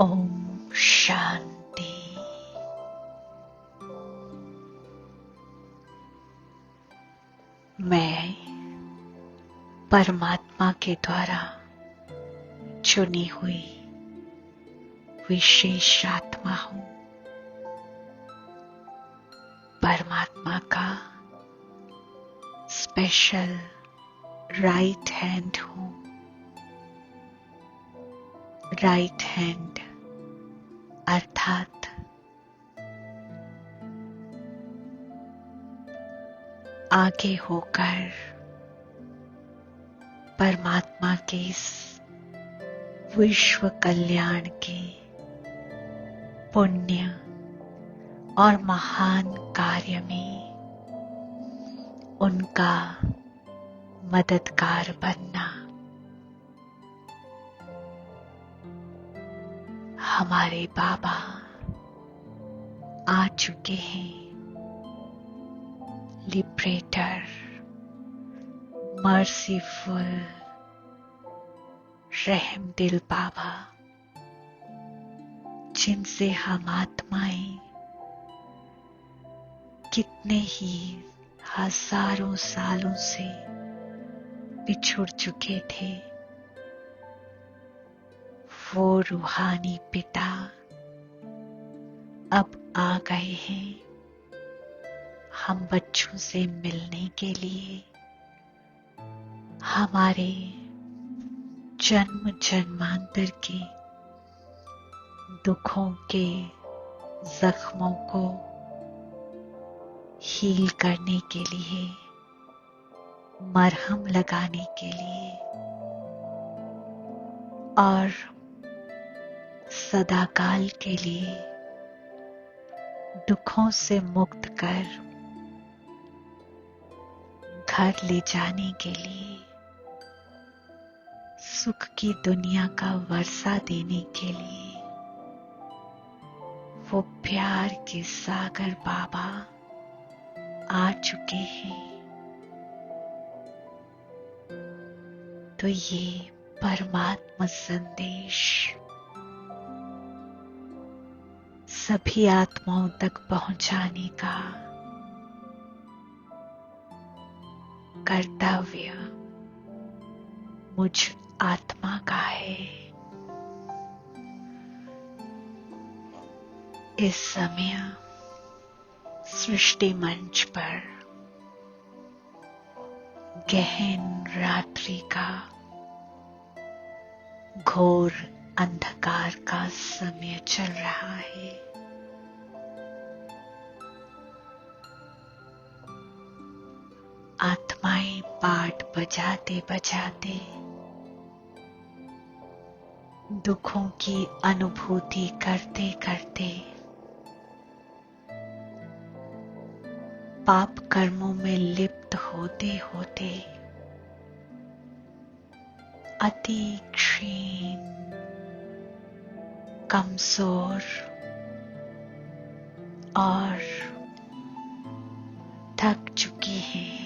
ओम शांति। मैं परमात्मा के द्वारा चुनी हुई विशेष आत्मा हूँ। परमात्मा का स्पेशल राइट हैंड हूँ। राइट हैंड अर्थात आगे होकर परमात्मा के इस विश्व कल्याण के पुण्य और महान कार्य में उनका मददगार बनना। हमारे बाबा आ चुके हैं। लिबरेटर, मर्सीफुल, रहम दिल बाबा, जिनसे हम आत्माएं कितने ही हजारों सालों से बिछुड़ चुके थे। वो रूहानी पिता अब आ गए हैं हम बच्चों से मिलने के लिए। हमारे जन्म जन्मांतर के दुखों के जख्मों को हील करने के लिए, मरहम लगाने के लिए और सदाकाल के लिए दुखों से मुक्त कर घर ले जाने के लिए, सुख की दुनिया का वर्षा देने के लिए वो प्यार के सागर बाबा आ चुके हैं। तो ये परमात्मा संदेश सभी आत्माओं तक पहुंचाने का कर्तव्य मुझ आत्मा का है। इस समय सृष्टि मंच पर गहन रात्रि का घोर अंधकार का समय चल रहा है। आत्माएं पाठ बजाते बजाते दुखों की अनुभूति करते करते पाप कर्मों में लिप्त होते होते अति क्षीण, कमजोर और थक चुकी हैं।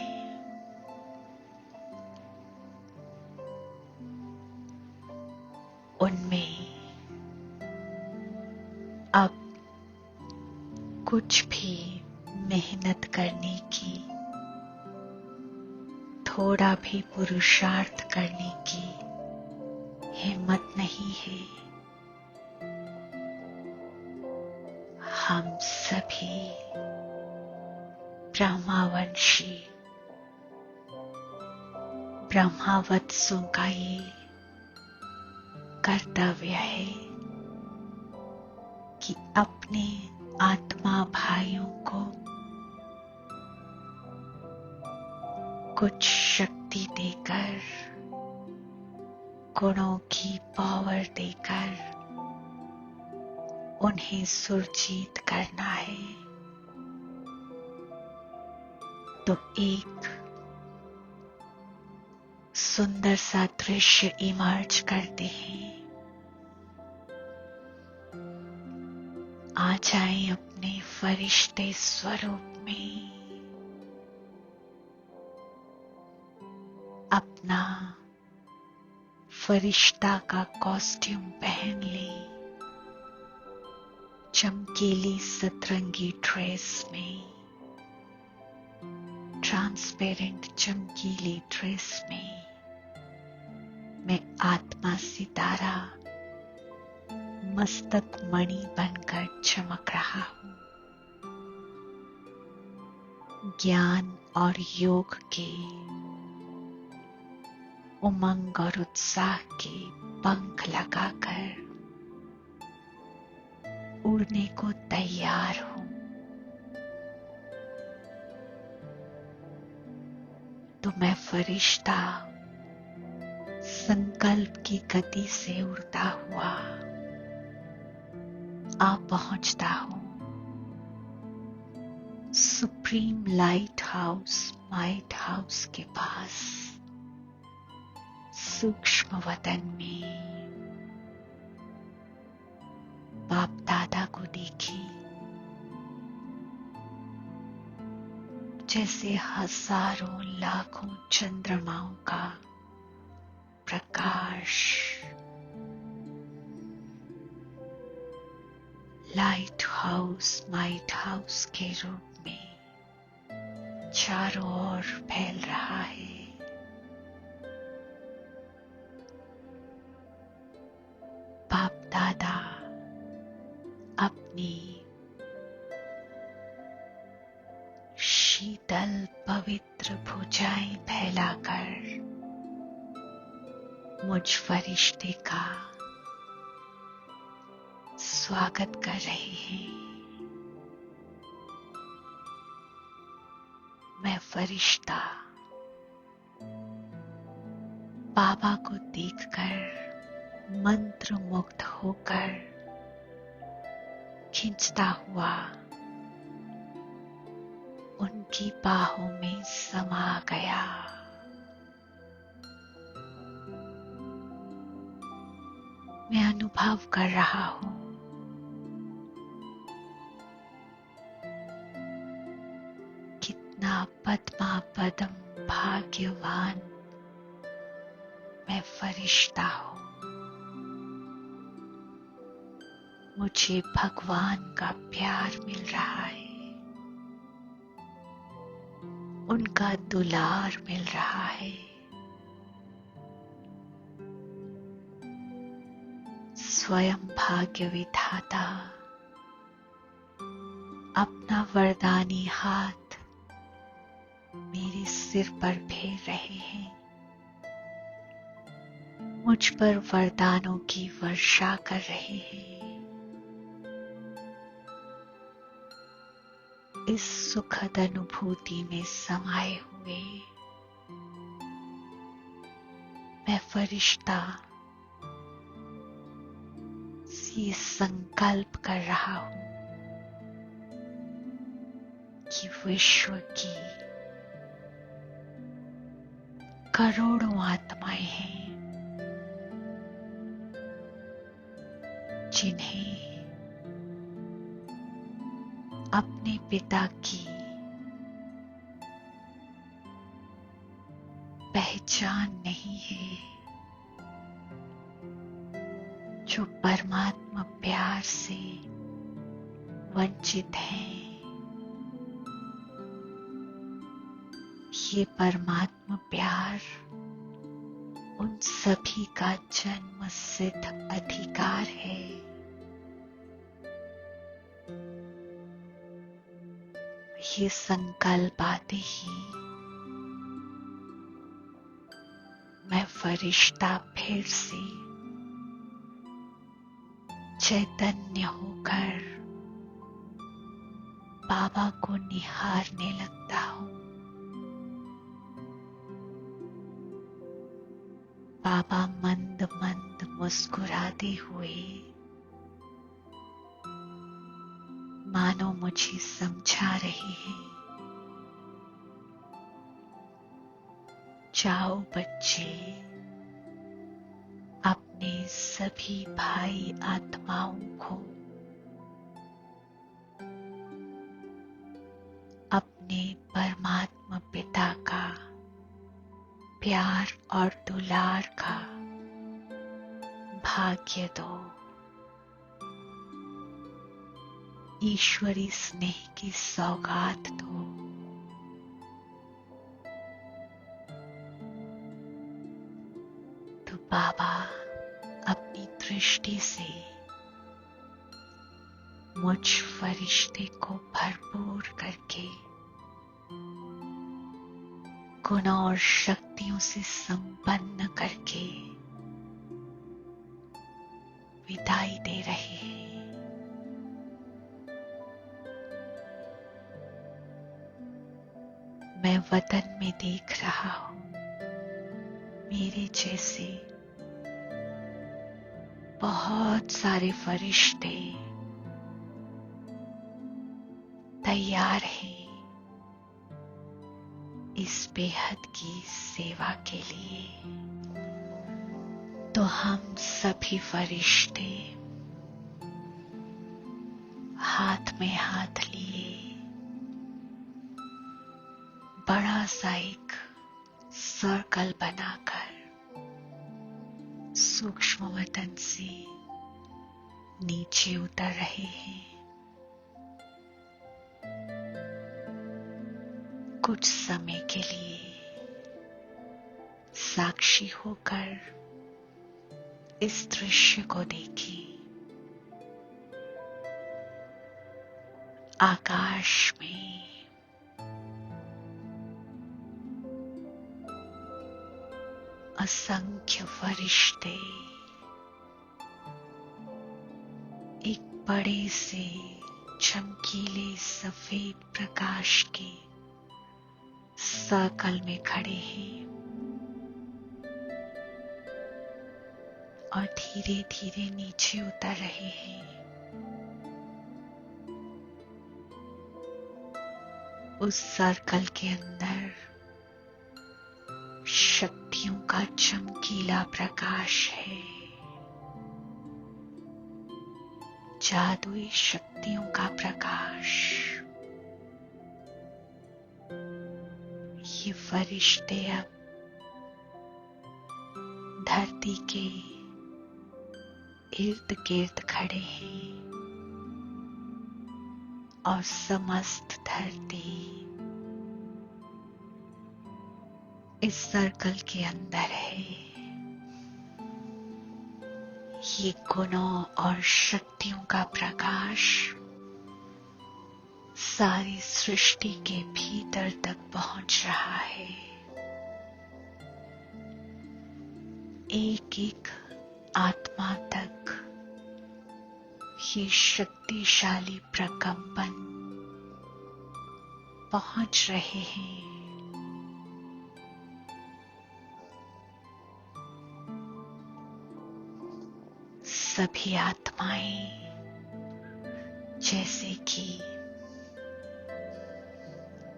उनमें अब कुछ भी मेहनत करने की, थोड़ा भी पुरुषार्थ करने की हिम्मत नहीं है। हम सभी ब्रह्मावंशी ब्रह्मावत्सों का ये कर्तव्य है कि अपने आत्मा भाइयों को कुछ शक्ति देकर, गुणों की पावर देकर उन्हें सुरजीत करना है। तो एक सुंदर सा दृश्य इमर्ज करते हैं। आ जाएं अपने फरिश्ते स्वरूप में। अपना फरिश्ता का कॉस्ट्यूम पहन ले। चमकीली सतरंगी ड्रेस में, ट्रांसपेरेंट चमकीली ड्रेस में मैं आत्मा सितारा मस्तक मणि बनकर चमक रहा हूं। ज्ञान और योग के उमंग और उत्साह के पंख लगाकर उड़ने को तैयार हूं। तो मैं फरिश्ता संकल्प की गति से उड़ता हुआ आ पहुंचता हूं सुप्रीम लाइट हाउस के पास, सूक्ष्म वतन में। बाप दादा को देखी जैसे हजारों लाखों चंद्रमाओं का प्रकाश लाइट हाउस के रूप में चारों ओर फैल रहा है। बाप दादा अपनी शीतल पवित्र भुजाएं फैलाकर मुझ फरिश्ते का स्वागत कर रहे हैं। मैं फरिश्ता बाबा को देखकर मंत्र मुग्ध होकर खींचता हुआ उनकी बाहों में समा गया। मैं अनुभव कर रहा हूं कितना पद्मा पदम भाग्यवान मैं फरिश्ता हूं। मुझे भगवान का प्यार मिल रहा है, उनका दुलार मिल रहा है। स्वयं भाग्य विधाता अपना वरदानी हाथ मेरे सिर पर फेर रहे हैं। मुझ पर वरदानों की वर्षा कर रहे हैं। इस सुखद अनुभूति में समाये हुए मैं फरिश्ता ये संकल्प कर रहा हूं कि विश्व की करोड़ों आत्माएं हैं जिन्हें अपने पिता की पहचान नहीं है, जो परमात्मा प्यार से वंचित हैं। ये परमात्मा प्यार उन सभी का जन्म सिद्ध अधिकार है। ये संकल्प आते ही मैं फरिश्ता फिर से चैतन्य होकर बाबा को निहारने लगता हूं। बाबा मंद मंद मुस्कुराते हुए मानो मुझे समझा रहे हैं, जाओ बच्चे, अपने सभी भाई आत्माओं को अपने परमात्मा पिता का प्यार और दुलार का भाग्य दो। ईश्वरी स्नेह की सौगात दो। तो बाबा अपनी दृष्टि से मुझ फरिश्ते को भरपूर करके गुणों और शक्तियों से संपन्न करके विदाई दे रहे हैं। मैं वतन में देख रहा हूं मेरे जैसे बहुत सारे फरिश्ते तैयार हैं इस बेहद की सेवा के लिए। तो हम सभी फरिश्ते हाथ में हाथ लिए बड़ा सा एक सर्कल बनाकर सूक्ष्म वतन से नीचे उतर रहे हैं। कुछ समय के लिए साक्षी होकर इस दृश्य को देखिए। आकाश में असंख्य फरिश्ते एक बड़े से चमकीले सफेद प्रकाश के सर्कल में खड़े हैं और धीरे धीरे नीचे उतर रहे हैं। उस सर्कल के अंदर शक्तियों का चमकीला प्रकाश है, जादुई शक्तियों का प्रकाश। ये फरिश्ते अब धरती के इर्द गिर्द खड़े हैं और समस्त धरती इस सर्कल के अंदर है। ये गुणों और शक्तियों का प्रकाश सारी सृष्टि के भीतर तक पहुंच रहा है। एक एक आत्मा तक ये शक्तिशाली प्रकंपन पहुंच रहे हैं। सभी आत्माएं जैसे कि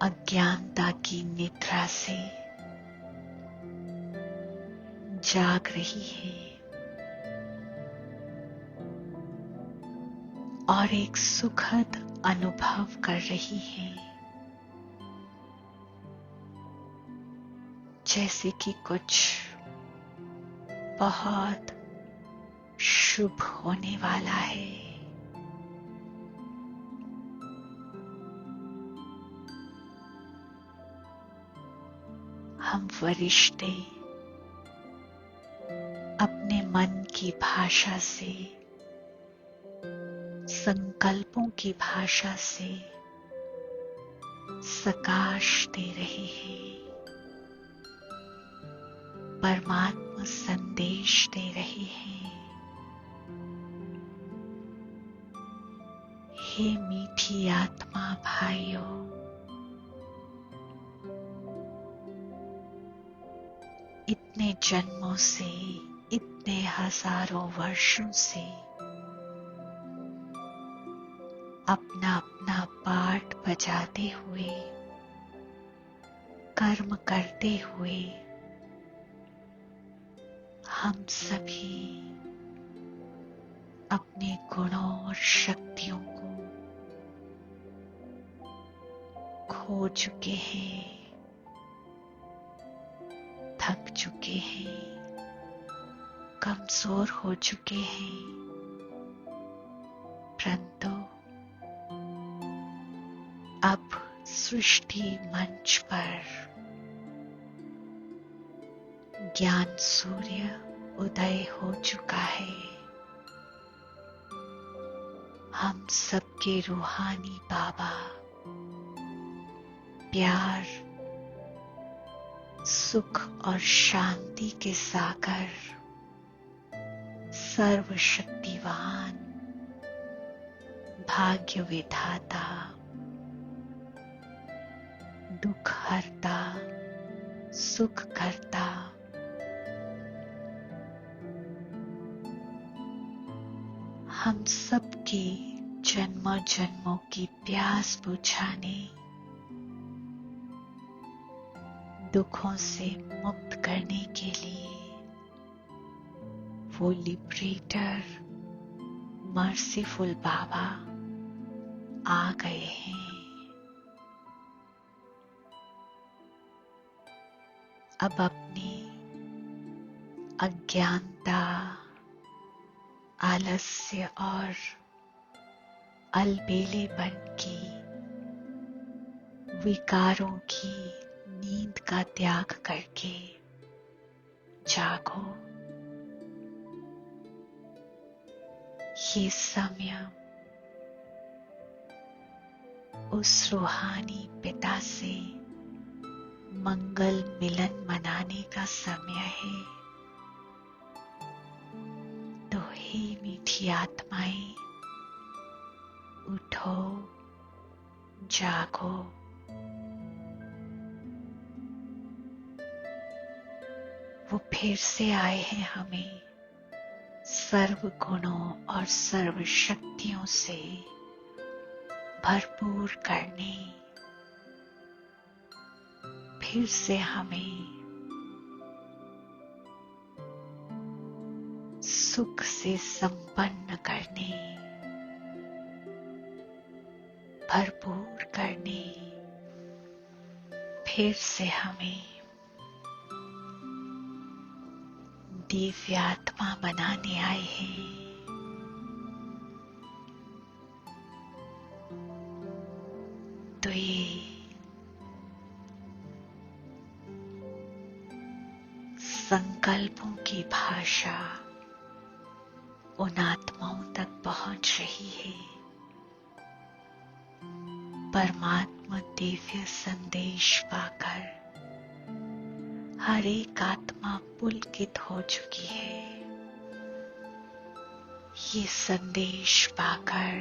अज्ञानता की निद्रा से जाग रही है और एक सुखद अनुभव कर रही है, जैसे कि कुछ बहुत शुभ होने वाला है। हम फरिश्ते अपने मन की भाषा से, संकल्पों की भाषा से सकाश दे रहे हैं, परमात्मा संदेश दे रहे हैं। हे मीठी आत्मा भाइयों, इतने जन्मों से, इतने हजारों वर्षों से अपना अपना पाठ बजाते हुए, कर्म करते हुए हम सभी अपने गुणों और शक्तियों को खो चुके हैं, थक चुके हैं, कमजोर हो चुके हैं। परंतु सृष्टि मंच पर ज्ञान सूर्य उदय हो चुका है। हम सबके रूहानी बाबा प्यार, सुख और शांति के सागर, सर्वशक्तिवान, भाग्य विधाता, दुख हरता, सुख करता, हम सबकी जन्मों जन्मों की प्यास बुझाने, दुखों से मुक्त करने के लिए वो लिबरेटर मर्सीफुल बाबा आ गए हैं। अब अपनी अज्ञानता, आलस्य और अलबेलेपन की, विकारों की नींद का त्याग करके जागो। ये समय उस रूहानी पिता से मंगल मिलन मनाने का समय है। तो हे मीठी आत्माएं, उठो, जागो। वो फिर से आए हैं हमें सर्व गुणों और सर्व शक्तियों से भरपूर करने, फिर से हमें सुख से संपन्न करने, भरपूर करने, फिर से हमें दिव्यात्मा बनाने आए हैं। तो ये संकल्पों की भाषा उन आत्माओं तक पहुंच रही है। परमात्मा दिव्य संदेश पाकर हर एक आत्मा पुलकित हो चुकी है। ये संदेश पाकर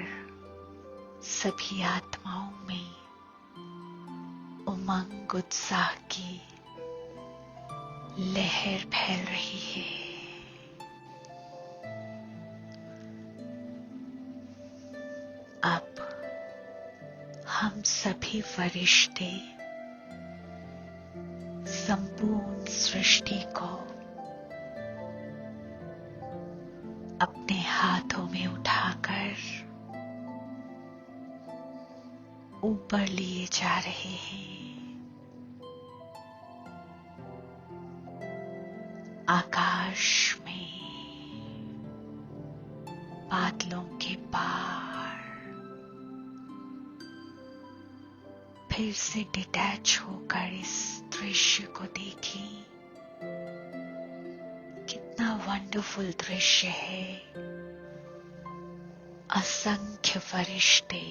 सभी आत्माओं में उमंग उत्साह की लहर फैल रही है। अब हम सभी फरिश्ते संपूर्ण सृष्टि को अपने हाथों में उठाकर ऊपर लिए जा रहे हैं। आकाश में, बादलों के पार, फिर से डिटैच होकर इस दृश्य को देखें। कितना वंडरफुल दृश्य है। असंख्य फरिश्ते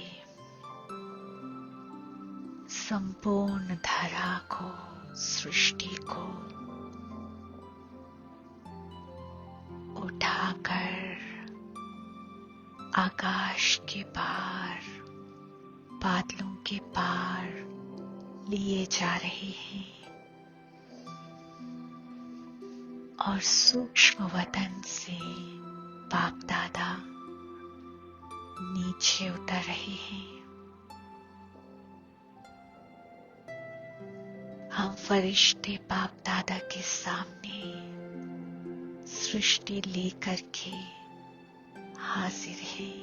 संपूर्ण धरा को, सृष्टि को उठाकर आकाश के पार, बादलों के पार लिए जा रहे हैं और सूक्ष्म वतन से बाप दादा नीचे उतर रहे हैं। हम फरिश्ते बाप दादा के सामने सृष्टि लेकर के हाजिर हैं।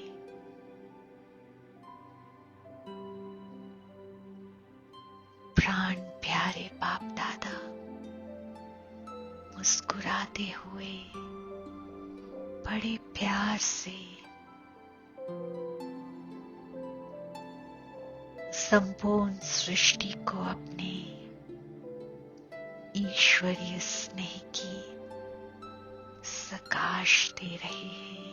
प्राण प्यारे बाप दादा मुस्कुराते हुए बड़े प्यार से संपूर्ण सृष्टि को अपने ईश्वरीय स्नेह की सकाश दे रहे हैं।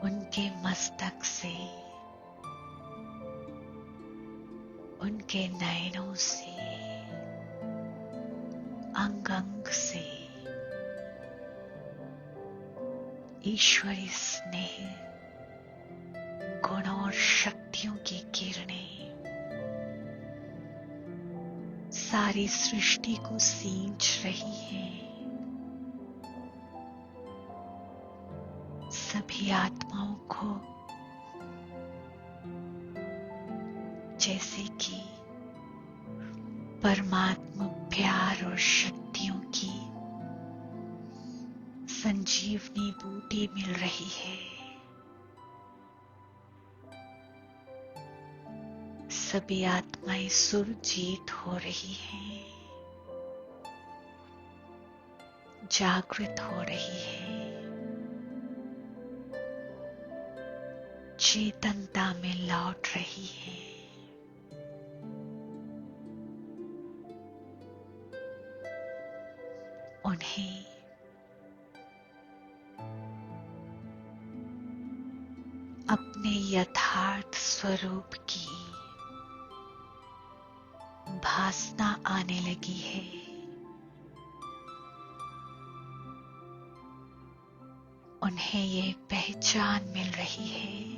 उनके मस्तक से, उनके नयनों से, अंग अंग से ईश्वरीय स्नेह, गुणों और शक्तियों की किरणें सारी सृष्टि को सींच रही हैं। सभी आत्माओं को जैसे कि परमात्मा प्यार और शक्तियों की संजीवनी बूटी मिल रही है। सभी आत्माएं सुरजीत हो रही हैं, जागृत हो रही है, चेतनता में लौट रही है। उन्हें अपने यथार्थ स्वरूप की भासना आने लगी है। उन्हें ये पहचान मिल रही है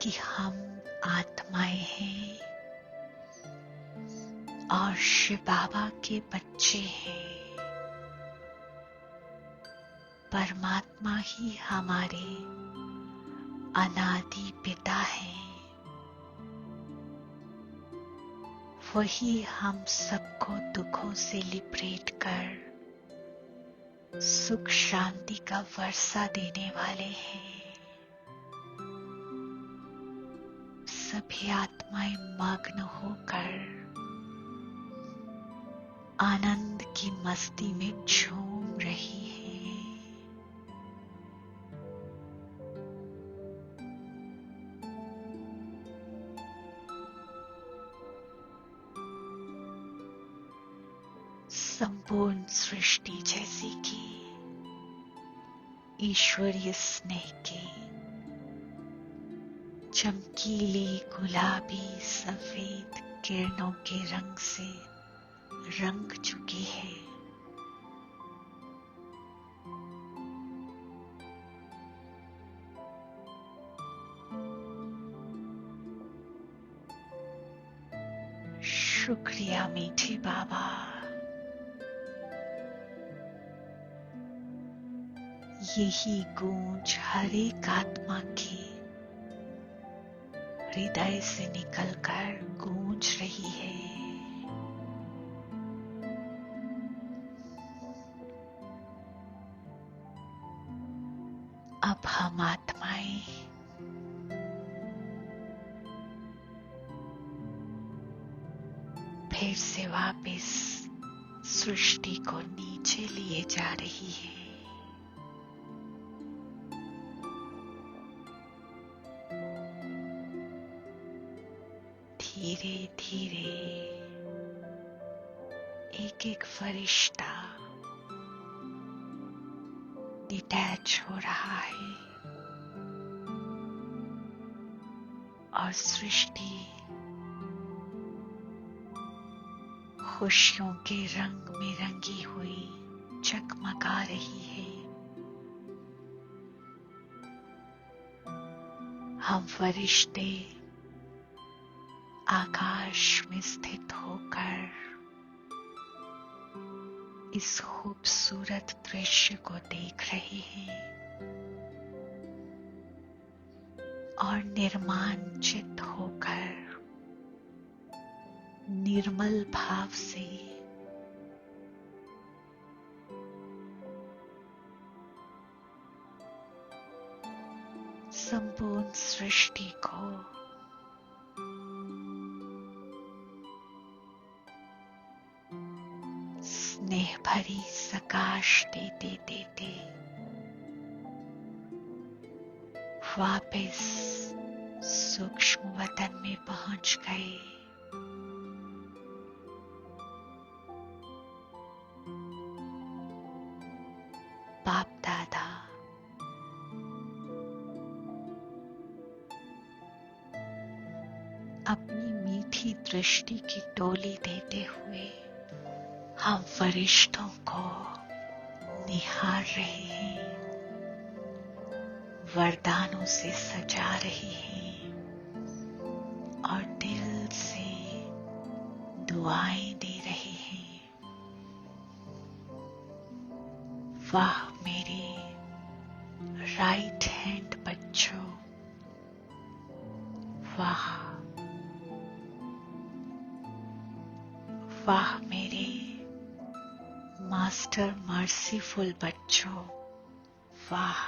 कि हम आत्माएं हैं और शिव बाबा के बच्चे हैं। परमात्मा ही हमारे अनादि पिता हैं। वही हम सबको दुखों से लिपरेट कर सुख शांति का वर्षा देने वाले हैं। सभी आत्माएं मग्न होकर आनंद की मस्ती में झूम रही है। संपूर्ण सृष्टि जैसी कि ईश्वरीय स्नेह के चमकीली गुलाबी सफेद किरणों के रंग से रंग चुकी है। शुक्रिया मीठे बाबा, यही गूंज हर एक आत्मा के हृदय से निकलकर गूंज रही है। अब हम आत्माएं फिर से वापस सृष्टि को नीचे लिए जा रही है। धीरे धीरे एक एक फरिश्ता डिटैच हो रहा है और सृष्टि खुशियों के रंग में रंगी हुई चकमका रही है। हम फरिश्ते आकाश में स्थित होकर इस खूबसूरत दृश्य को देख रहे हैं और निर्मांचित होकर निर्मल भाव से संपूर्ण सृष्टि को स्नेह भरी सकाश देते देते वापस सूक्ष्म वतन में पहुंच गए। बाप दादा अपनी मीठी दृष्टि की टोली देते हुए हम फरिश्तों को निहार रहे हैं, वरदानों से सजा रहे हैं और दिल से दुआएं दे रहे हैं। वाह मेरे राइट हैंड बच्चों, वाह वाह मेरे मास्टर मर्सीफुल बच्चों, वाह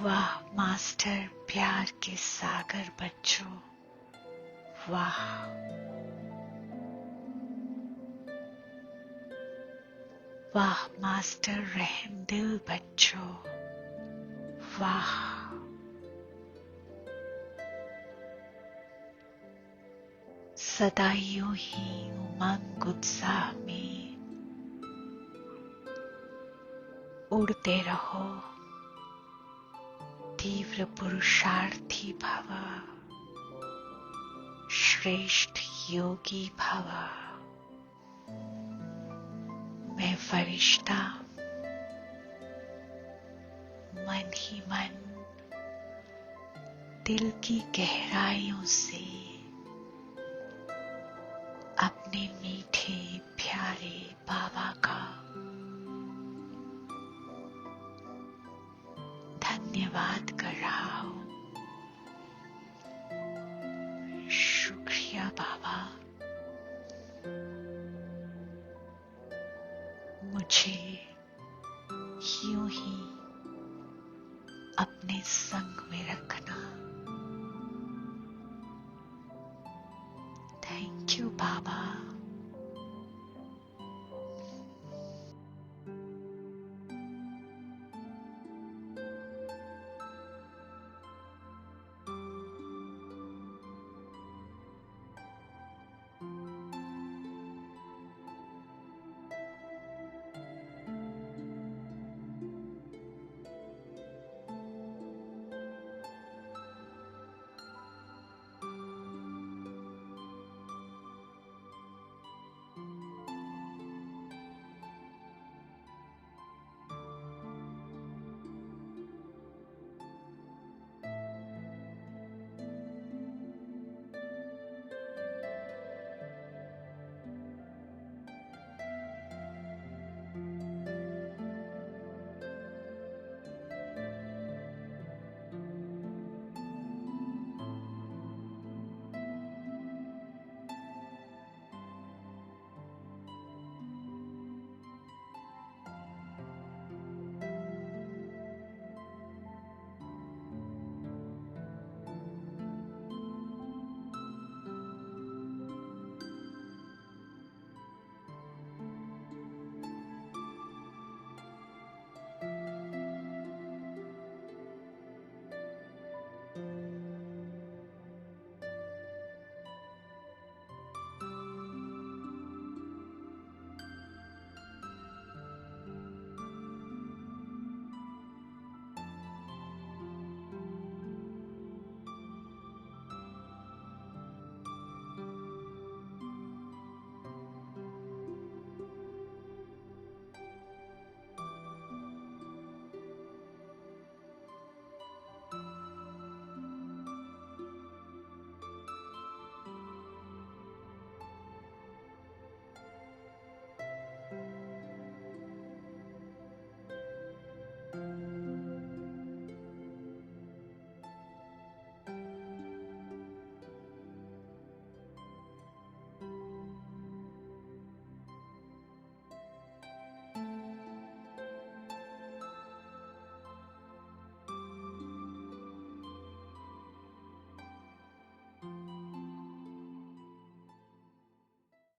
वाह मास्टर प्यार के सागर बच्चों, वाह वाह मास्टर रहमदिल बच्चों, वाह सदा यूं ही उमंग उत्साह में उड़ते रहो, तीव्र पुरुषार्थी भव, श्रेष्ठ योगी भव। मैं फरिश्ता मन ही मन दिल की गहराइयों से अपने मीठे प्यारे बाबा का धन्यवाद कर रहा हूं। शुक्रिया बाबा, मुझे यूं ही अपने संग में रखना। Thank you Baba.